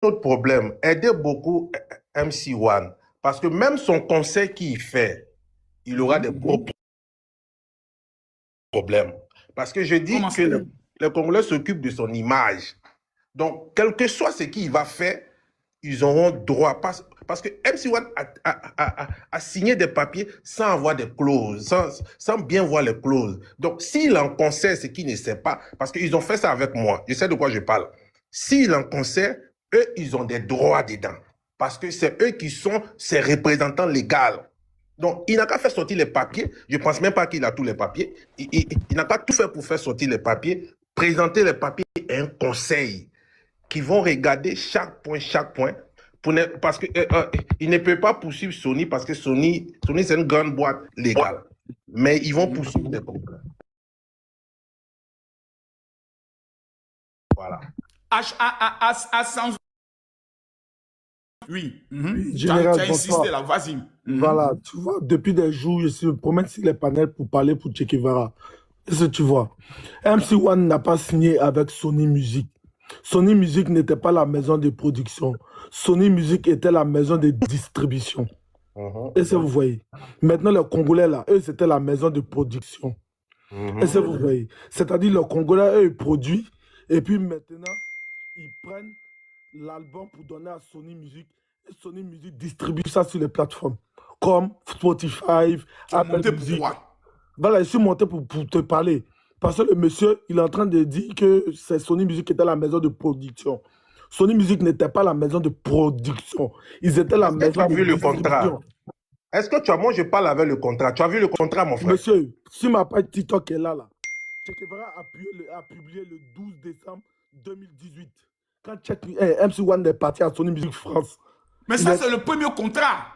autre problème. Aidez beaucoup MC1. Parce que même son conseil qu'il fait, il aura des gros problèmes. Parce que je dis que les Congolais s'occupent de son image. Donc, quel que soit ce qu'il va faire, ils auront droit. Parce que MC1 a signé des papiers sans avoir des clauses, sans bien voir les clauses. Donc, s'il en conseille ce qu'il ne sait pas, parce qu'ils ont fait ça avec moi, je sais de quoi je parle. S'il en conseille, eux, ils ont des droits dedans. Parce que c'est eux qui sont ses représentants légaux. Donc, il n'a qu'à faire sortir les papiers. Je ne pense même pas qu'il a tous les papiers. Il n'a qu'à tout faire pour faire sortir les papiers, présenter les papiers et un conseil qui vont regarder chaque point, parce qu'il ne peut pas poursuivre Sony parce que Sony c'est une grande boîte légale. Mais ils vont poursuivre des problèmes. Voilà. Oui. Général, tu as insisté là, vas-y. Voilà, tu vois, depuis des jours, je me promène sur les panels pour parler pour Che Guevara. Est-ce que tu vois? MC1 n'a pas signé avec Sony Music. Sony Music n'était pas la maison de production. Sony Music était la maison de distribution. Est-ce que vous voyez? Maintenant, les Congolais, là, eux, c'était la maison de production. Est-ce que vous voyez? C'est-à-dire, les Congolais, eux, ils produisent, et puis maintenant, ils prennent l'album pour donner à Sony Music, et Sony Music distribue ça sur les plateformes, comme Spotify, Apple Music. Voilà, je suis monté pour te parler. Parce que le monsieur, il est en train de dire que c'est Sony Music qui était la maison de production. Sony Music n'était pas la maison de production. Ils étaient la maison de distribution. Tu as vu le contrat? Est-ce que moi, je parle avec le contrat. Tu as vu le contrat, mon frère? Monsieur, si ma page TikTok est là, Che Guevara a publié le 12 décembre 2018. Quand MC1 est parti à Sony Music France. Mais ça, c'est le premier contrat.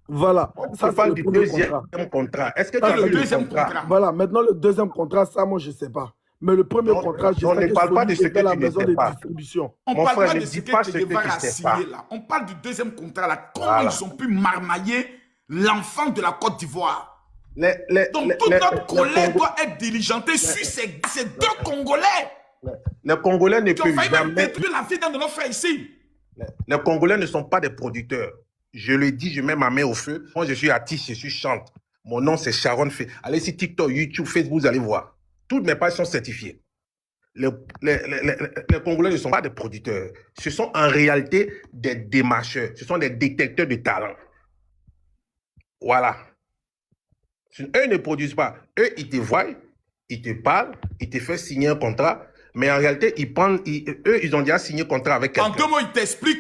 Voilà. Ça parle du deuxième contrat. Est-ce que tu as vu le deuxième contrat? Voilà, maintenant le deuxième contrat, ça, moi, je ne sais pas. Mais le premier contrat, je sais que ne parle pas de ce que la maison de distribution. On ne parle pas de ce que Che Guevara a signé là. On parle du deuxième contrat là. Comment ils ont pu marmailler l'enfant de la Côte d'Ivoire? Donc toute notre colère doit être diligentée sur ces deux Congolais. Les Congolais ne peuvent jamais détruire la vie d'un de nos frères ici. Les Congolais ne sont pas des producteurs. Je le dis, je mets ma main au feu. Moi, je suis artiste, je suis chante. Mon nom, c'est Sharon Fay. Allez sur TikTok, YouTube, Facebook, vous allez voir. Toutes mes pages sont certifiées. Les Congolais ne sont pas des producteurs. Ce sont en réalité des démarcheurs. Ce sont des détecteurs de talent. Voilà. Eux ne produisent pas. Eux, ils te voient, ils te parlent, ils te font signer un contrat. Mais en réalité, eux, ils ont déjà signé un contrat avec quelqu'un. En deux mots, ils t'expliquent